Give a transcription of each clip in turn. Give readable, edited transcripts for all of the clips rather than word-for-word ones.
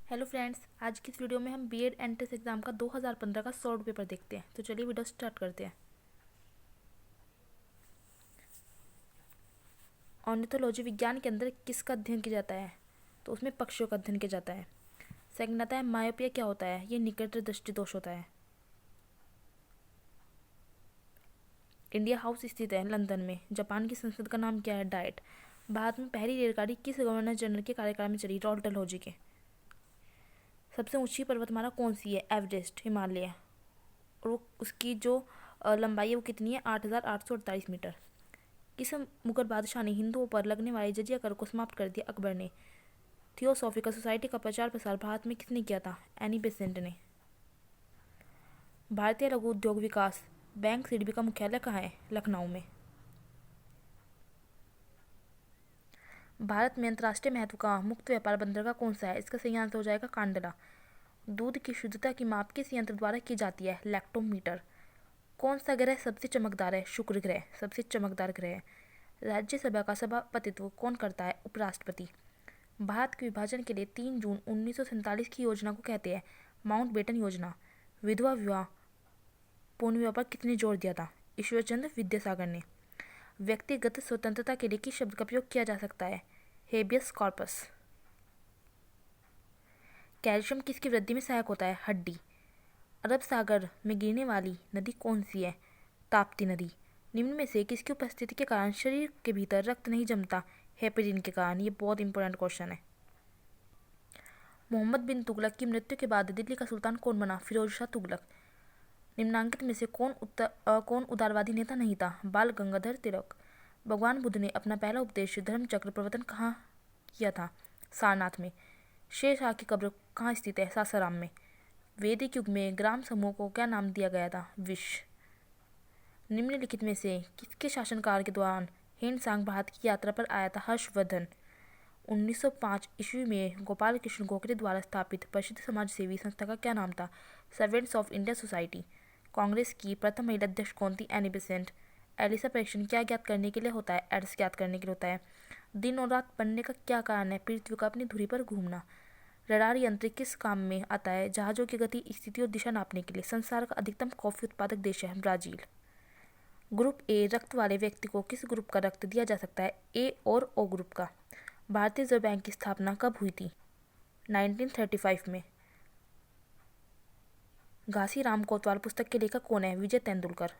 Hello friends, आज की इस वीडियो में हम बीएड एंट्रेंस एग्जाम का 2015 का शॉर्ट पेपर देखते हैं। तो चलिए वीडियो स्टार्ट करते हैं। ऑर्निथोलॉजी विज्ञान के अंदर किसका अध्ययन किया जाता है? तो उसमें पक्षियों का अध्ययन किया जाता है। सेकंड आता है मायोपिया क्या होता है? ये निकट दृष्टि दोष होता है। इंडिया हाउस स्थित है लंदन में। जापान की संसद का नाम क्या है? डाइट। भारत में पहली रेलगाड़ी किस गवर्नर जनरल के कार्यकाल में चली? लॉर्ड डलहौजी के। सबसे ऊंची पर्वतमाला कौन सी है? एवरेस्ट, हिमालय। और उसकी जो लंबाई है वो कितनी है? 8,848 मीटर। किस मुगल बादशाह ने हिंदुओं पर लगने वाले जजिया कर को समाप्त कर दिया? अकबर ने। थियोसॉफिकल सोसाइटी का प्रचार प्रसार भारत में किसने किया था? एनी बेसेंट ने। भारतीय लघु उद्योग विकास बैंक सिडबी का मुख्यालय कहाँ है? लखनऊ में। भारत में अंतर्राष्ट्रीय महत्व का मुक्त व्यापार बंदरगाह कौन सा है? इसका सही आंसर हो जाएगा कांडला। दूध की शुद्धता की माप किस यंत्र द्वारा की जाती है? लैक्टोमीटर। कौन सा ग्रह सबसे चमकदार है? शुक्र ग्रह सबसे चमकदार ग्रह है। राज्यसभा का सभापतित्व कौन करता है? उपराष्ट्रपति। भारत के विभाजन के लिए 3 जून 1947 की योजना को कहते हैं माउंटबेटन योजना। विधवा विवाह पूर्ण विवाह पर किसने जोर दिया था? ईश्वरचंद्र विद्यासागर ने। व्यक्तिगत स्वतंत्रता के लिए किस शब्द का प्रयोग किया जा सकता है? Habeas corpus. कैल्शियम किसकी वृद्धि में सहायक होता है? हड्डी। अरब सागर में गिरने वाली नदी कौन सी है? ताप्ती नदी। निम्न में से किसकी उपस्थिति के कारण शरीर के भीतर रक्त नहीं जमता? हेपेरिन के कारण। ये बहुत इंपॉर्टेंट क्वेश्चन है। मोहम्मद बिन तुगलक की मृत्यु के बाद दिल्ली का सुल्तान कौन बना? फिरोज शाह तुगलक। निम्नांकित में से कौन उदारवादी नेता नहीं था? बाल गंगाधर तिलक। भगवान बुद्ध ने अपना पहला उपदेश धर्म चक्र प्रवर्तन कहाँ किया था? सारनाथ में। शेर शाह की कब्र कहाँ स्थित है? सासाराम में। वैदिक युग में ग्राम समूह को क्या नाम दिया गया था? विश। निम्नलिखित में से किसके शासनकाल के दौरान हेनसांग भारत की यात्रा पर आया था? हर्षवर्धन। 1905 ईस्वी में गोपाल कृष्ण गोखले द्वारा स्थापित प्रसिद्ध समाज सेवी संस्था का क्या नाम था? Servants of India society. Congress की प्रथम महिला अध्यक्ष कौन थी? Annie Besant. एलिसा परीक्षण क्या ज्ञात करने के लिए होता है? एड्स ज्ञात करने के लिए होता है। दिन और रात बनने का क्या कारण है? पृथ्वी का अपनी धुरी पर घूमना। रडार यंत्र किस काम में आता है? जहाजों की गति, स्थिति और दिशा नापने के लिए। संसार का अधिकतम कॉफी उत्पादक देश है ब्राजील। ग्रुप ए रक्त वाले व्यक्ति को किस ग्रुप का रक्त दिया जा सकता है? ए और ओ ग्रुप का। भारतीय रिजर्व बैंक की स्थापना कब हुई थी? 1935 में। घासीराम कोतवाल पुस्तक के लेखक कौन है? विजय तेंदुलकर।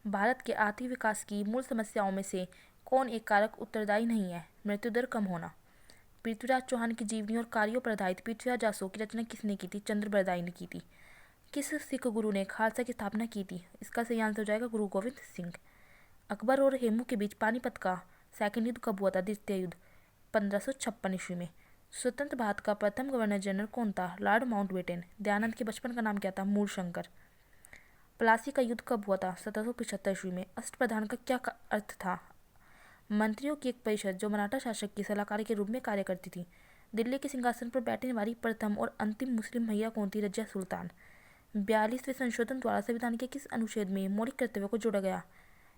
भारत के आर्थिक विकास की मूल समस्याओं में से कौन एक कारक उत्तरदायी नहीं है? मृत्यु दर कम होना। पृथ्वीराज चौहान की जीवनी और कार्यों पर आधारित पृथ्वीराज जासू की रचना किसने की थी? चंद्र बरदाई ने की थी। किस सिख गुरु ने खालसा की स्थापना की थी? इसका सही आंसर हो जाएगा गुरु गोविंद सिंह। अकबर और हेमू के बीच पानीपत का सेकंड युद्ध कब हुआ था? द्वितीय युद्ध 1556 ईस्वी में। स्वतंत्र भारत का प्रथम गवर्नर जनरल कौन था? Lord Mountbatten. दयानंद के बचपन का नाम क्या था? मूलशंकर। प्लासी का युद्ध कब हुआ था? 1775 ईस्वी में। अष्टप्रधान का क्या अर्थ था? मंत्रियों की एक परिषद जो मराठा शासक की सलाहकार के रूप में कार्य करती थी। दिल्ली के सिंहासन पर बैठने वाली प्रथम और अंतिम मुस्लिम महिला कौन थी? रजिया सुल्तान। 42वें संशोधन द्वारा संविधान के किस अनुच्छेद में मौलिक कर्तव्यों को जोड़ा गया?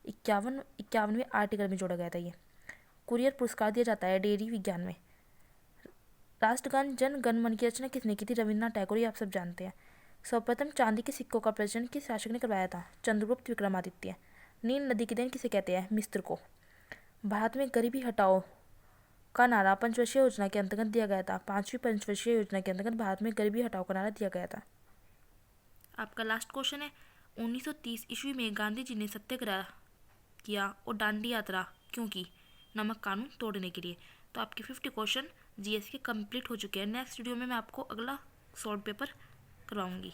51वें आर्टिकल में जोड़ा गया था ये। कुरियर पुरस्कार दिया जाता है डेयरी विज्ञान में। राष्ट्रगान जन गण मन की रचना किसने की थी? रविन्द्रनाथ टैगोर। ये आप सब जानते हैं। सर्वप्रथम चांदी के सिक्कों का प्रचलन किस शासक ने करवाया था? चंद्रगुप्त विक्रमादित्य। नील नदी की देन किसे कहते हैं? मिस्र को। भारत में गरीबी हटाओ का नारा पंचवर्षीय योजना के अंतर्गत दिया गया था। 5वीं पंचवर्षीय योजना के अंतर्गत भारत में गरीबी हटाओ का नारा दिया गया था। आपका लास्ट क्वेश्चन है 1930 ईस्वी में गांधी जी ने सत्याग्रह किया और दांडी यात्रा क्यों की? नमक कानून तोड़ने के लिए। तो आपके 50 क्वेश्चन जीएस के कंप्लीट हो चुके हैं। नेक्स्ट वीडियो में मैं आपको अगला शॉर्ट पेपर करवाऊंगी।